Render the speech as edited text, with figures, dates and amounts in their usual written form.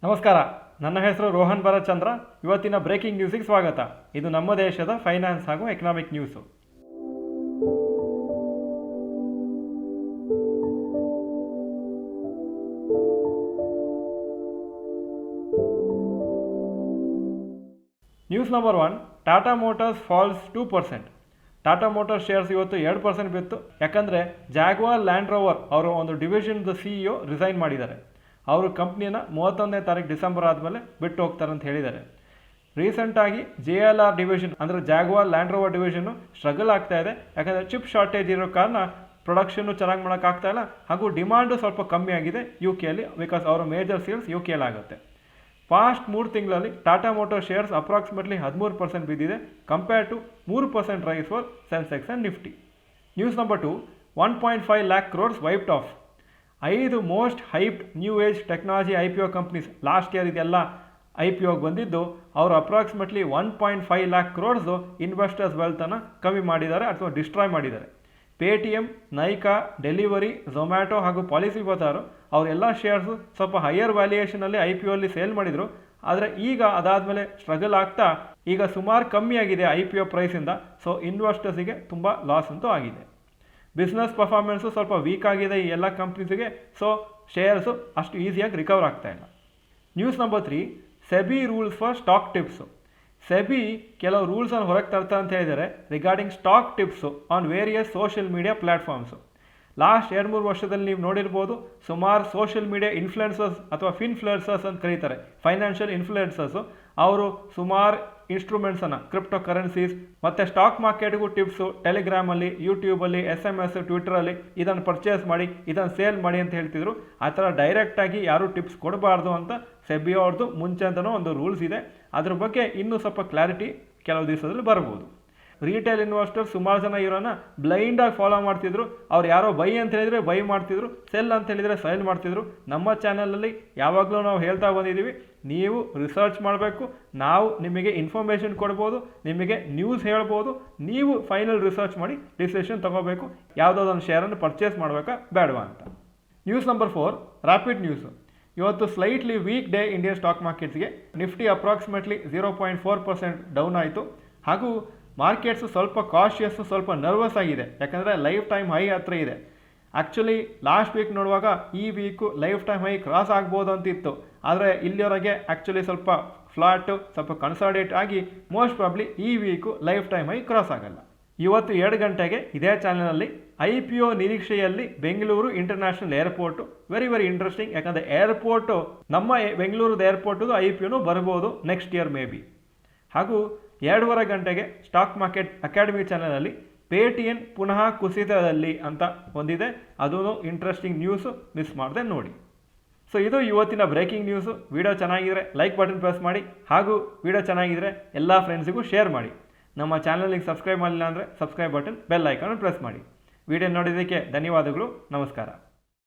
ನಮಸ್ಕಾರ. ನನ್ನ ಹೆಸರು ರೋಹನ್ ಭರತ್ಚಂದ್ರ. ಇವತ್ತಿನ ಬ್ರೇಕಿಂಗ್ ನ್ಯೂಸಿಗೆ ಸ್ವಾಗತ. ಇದು ನಮ್ಮ ದೇಶದ ಫೈನಾನ್ಸ್ ಹಾಗೂ economic news. News number 1, Tata motors falls 2%. Tata motors shares ಇವತ್ತು 2% ಬಿತ್ತು. ಯಾಕಂದರೆ ಜಾಗ್ವಾರ್ ಲ್ಯಾಂಡ್ ರೋವರ್ ಅವರು ಒಂದು ಡಿವಿಷನ್ದ CEO ರಿಸೈನ್ ಮಾಡಿದ್ದಾರೆ. ಅವರು ಕಂಪ್ನಿನ 31ನೇ ತಾರೀಕು ಡಿಸೆಂಬರ್ ಆದಮೇಲೆ ಬಿಟ್ಟು ಹೋಗ್ತಾರೆ ಅಂತ ಹೇಳಿದ್ದಾರೆ. ರೀಸೆಂಟಾಗಿ JLR ಡಿವಿಷನ್ ಅಂದರೆ Jaguar land rover division struggle ಆಗ್ತಾ ಇದೆ. ಯಾಕಂದರೆ ಚಿಪ್ ಶಾರ್ಟೇಜ್ ಇರೋ ಕಾರಣ ಪ್ರೊಡಕ್ಷನ್ನು ಚೆನ್ನಾಗಿ ಮಾಡೋಕ್ಕಾಗ್ತಾ ಇಲ್ಲ, ಹಾಗೂ ಡಿಮಾಂಡು ಸ್ವಲ್ಪ ಕಮ್ಮಿ ಆಗಿದೆ UK ಬಿಕಾಸ್ ಅವರ ಮೇಜರ್ ಸೇಲ್ಸ್ UK ಆಗುತ್ತೆ. ಫಾಸ್ಟ್ 3 ತಿಂಗಳಲ್ಲಿ ಟಾಟಾ ಮೋಟಾರ್ ಶೇರ್ಸ್ ಅಪ್ರಾಕ್ಸಿಮೇಟ್ಲಿ 13% ಬಿದ್ದಿದೆ, compare to 3% rise for Sensex and Nifty. News number 2, 1.5 lakh crores wiped off. 5 most hyped new age technology IPO companies last year ಇದೆಲ್ಲ IPOಗೆ ಬಂದಿದ್ದು, ಅವರು approximately 1.5 lakh crores investors ವೆಲ್ತನ್ನು ಕಮ್ಮಿ ಮಾಡಿದ್ದಾರೆ ಅಥವಾ ಡಿಸ್ಟ್ರಾಯ್ ಮಾಡಿದ್ದಾರೆ. ಪೇಟಿಎಮ್, ನೈಕಾ, ಡೆಲಿವರಿ, ಝೊಮ್ಯಾಟೊ ಹಾಗೂ ಪಾಲಿಸಿ ಬಜಾರು ಅವರೆಲ್ಲ ಶೇರ್ಸು ಸ್ವಲ್ಪ ಹೈಯರ್ ವ್ಯಾಲ್ಯೂಯೇಷನಲ್ಲಿ IPO ಸೇಲ್ ಮಾಡಿದರು. ಆದರೆ ಈಗ ಅದಾದಮೇಲೆ ಸ್ಟ್ರಗಲ್ ಆಗ್ತಾ ಈಗ ಸುಮಾರು ಕಮ್ಮಿ ಆಗಿದೆ IPO ಪ್ರೈಸಿಂದ. ಸೊ ಇನ್ವೆಸ್ಟರ್ಸಿಗೆ ತುಂಬ ಲಾಸ್ ಅಂತೂ ಆಗಿದೆ. ಬಿಸ್ನೆಸ್ ಪರ್ಫಾರ್ಮೆನ್ಸು ಸ್ವಲ್ಪ ವೀಕ್ ಆಗಿದೆ ಈ ಎಲ್ಲ ಕಂಪ್ನೀಸಿಗೆ. ಸೊ ಶೇರ್ಸು ಅಷ್ಟು ಈಸಿಯಾಗಿ ರಿಕವರ್ ಆಗ್ತಾ ಇಲ್ಲ. News number 3, SEBI rules for stock tips. SEBI ಕೆಲವು ರೂಲ್ಸನ್ನು ಹೊರಗೆ ತರ್ತಾರೆ ಅಂತ ಹೇಳಿದ್ದಾರೆ regarding stock tips on various social media platforms. Last 2-3 ವರ್ಷದಲ್ಲಿ ನೀವು ನೋಡಿರ್ಬೋದು, ಸುಮಾರು ಸೋಷಿಯಲ್ ಮೀಡಿಯಾ ಇನ್ಫ್ಲುಯೆನ್ಸರ್ಸ್ ಅಥವಾ ಫಿನ್ಫ್ಲುಯೆನ್ಸರ್ಸ್ ಅಂತ ಕರೀತಾರೆ, ಫೈನಾನ್ಷಿಯಲ್ ಇನ್ಫ್ಲುಯೆನ್ಸರ್ಸು, ಅವರು ಸುಮಾರು ಇನ್ಸ್ಟ್ರೂಮೆಂಟ್ಸನ್ನು, ಕ್ರಿಪ್ಟೋ ಕರೆನ್ಸೀಸ್ ಮತ್ತು ಸ್ಟಾಕ್ ಮಾರ್ಕೆಟ್ಗೂ ಟಿಪ್ಸು ಟೆಲಿಗ್ರಾಮಲ್ಲಿ, ಯೂಟ್ಯೂಬಲ್ಲಿ, SMS, ಟ್ವಿಟರಲ್ಲಿ ಇದನ್ನು ಪರ್ಚೇಸ್ ಮಾಡಿ, ಇದನ್ನು ಸೇಲ್ ಮಾಡಿ ಅಂತ ಹೇಳ್ತಿದ್ರು. ಆ ಥರ ಡೈರೆಕ್ಟಾಗಿ ಯಾರೂ ಟಿಪ್ಸ್ ಕೊಡಬಾರ್ದು ಅಂತ ಸೆಬಿ ಅವ್ರದ್ದು ಮುಂಚೆ ಅಂತಲೂ ಒಂದು ರೂಲ್ಸ್ ಇದೆ. ಅದ್ರ ಬಗ್ಗೆ ಇನ್ನೂ ಸ್ವಲ್ಪ ಕ್ಲಾರಿಟಿ ಕೆಲವು ದಿವಸದಲ್ಲಿ ಬರ್ಬೋದು. ರಿಟೇಲ್ ಇನ್ವೆಸ್ಟರ್ ಸುಮಾರು ಜನ ಇರೋನ ಬ್ಲೈಂಡಾಗಿ ಫಾಲೋ ಮಾಡ್ತಿದ್ರು. ಅವ್ರು ಯಾರೋ ಬೈ ಅಂತ ಹೇಳಿದರೆ ಬೈ ಮಾಡ್ತಿದ್ರು, ಸೆಲ್ ಅಂತ ಹೇಳಿದರೆ ಸೆಲ್ ಮಾಡ್ತಿದ್ರು. ನಮ್ಮ ಚಾನಲಲ್ಲಿ ಯಾವಾಗಲೂ ನಾವು ಹೇಳ್ತಾ ಬಂದಿದ್ದೀವಿ, ನೀವು ರಿಸರ್ಚ್ ಮಾಡಬೇಕು, ನಾವು ನಿಮಗೆ ಇನ್ಫಾರ್ಮೇಷನ್ ಕೊಡ್ಬೋದು, ನಿಮಗೆ ನ್ಯೂಸ್ ಹೇಳ್ಬೋದು, ನೀವು ಫೈನಲ್ ರಿಸರ್ಚ್ ಮಾಡಿ ಡಿಸಿಷನ್ ತೊಗೋಬೇಕು ಯಾವುದಾದೊಂದು ಶೇರನ್ನು ಪರ್ಚೇಸ್ ಮಾಡಬೇಕಾ ಬೇಡವಾ ಅಂತ. News number 4, rapid news. ಇವತ್ತು slightly weak day Indian stock ಮಾರ್ಕೆಟ್ಸ್ಗೆ. ನಿಫ್ಟಿ ಅಪ್ರಾಕ್ಸಿಮೇಟ್ಲಿ 0.4% ಡೌನ್ ಆಯಿತು, ಹಾಗೂ ಮಾರ್ಕೆಟ್ಸು ಸ್ವಲ್ಪ ಕಾಶಿಯಸ್ಸು, ಸ್ವಲ್ಪ ನರ್ವಸ್ ಆಗಿದೆ. ಯಾಕಂದರೆ ಲೈಫ್ ಟೈಮ್ ಹೈ ಹತ್ರ ಇದೆ. ಆ್ಯಕ್ಚುಲಿ ಲಾಸ್ಟ್ ವೀಕ್ ನೋಡುವಾಗ ಈ week life time high cross ಆಗ್ಬೋದು ಅಂತಿತ್ತು. ಆದರೆ ಇಲ್ಲಿವರೆಗೆ ಆ್ಯಕ್ಚುಲಿ ಸ್ವಲ್ಪ ಫ್ಲಾಟು, ಸ್ವಲ್ಪ ಕನ್ಸಾಲಿಡೇಟ್ ಆಗಿ ಮೋಸ್ಟ್ ಪ್ರಾಬ್ಲಿ ಈ week life time high cross ಆಗಲ್ಲ. ಇವತ್ತು 2 ಗಂಟೆಗೆ ಇದೇ ಚಾನಲಲ್ಲಿ IPO ನಿರೀಕ್ಷೆಯಲ್ಲಿ Bengaluru international airport. Very interesting. ಯಾಕಂದರೆ ಏರ್ಪೋರ್ಟು, ನಮ್ಮ ಬೆಂಗಳೂರು ಏರ್ಪೋರ್ಟು IPOನೂ ಬರ್ಬೋದು ನೆಕ್ಸ್ಟ್ ಇಯರ್ ಮೇ ಬಿ. ಹಾಗೂ 2:30 ಗಂಟೆಗೆ ಸ್ಟಾಕ್ ಮಾರ್ಕೆಟ್ ಅಕಾಡೆಮಿ ಚಾನಲಲ್ಲಿ ಪೇಟಿಎಂ ಪುನಃ ಕುಸಿತದಲ್ಲಿ ಅಂತ ಒಂದಿದೆ, ಅದೂ ಇಂಟ್ರೆಸ್ಟಿಂಗ್ ನ್ಯೂಸು, ಮಿಸ್ ಮಾಡದೆ ನೋಡಿ. ಸೊ ಇದು ಇವತ್ತಿನ ಬ್ರೇಕಿಂಗ್ ನ್ಯೂಸು. ವಿಡಿಯೋ ಚೆನ್ನಾಗಿದ್ರೆ ಲೈಕ್ ಬಟನ್ ಪ್ರೆಸ್ ಮಾಡಿ, ಹಾಗೂ ವಿಡಿಯೋ ಚೆನ್ನಾಗಿದ್ರೆ ಎಲ್ಲ ಫ್ರೆಂಡ್ಸಿಗೂ ಶೇರ್ ಮಾಡಿ. ನಮ್ಮ ಚಾನಲಿಗೆ ಸಬ್ಸ್ಕ್ರೈಬ್ ಮಾಡಿಲ್ಲ ಅಂದರೆ subscribe button, bell icon press ಮಾಡಿ. ವಿಡಿಯೋ ನೋಡಿದ್ದಕ್ಕೆ ಧನ್ಯವಾದಗಳು. ನಮಸ್ಕಾರ.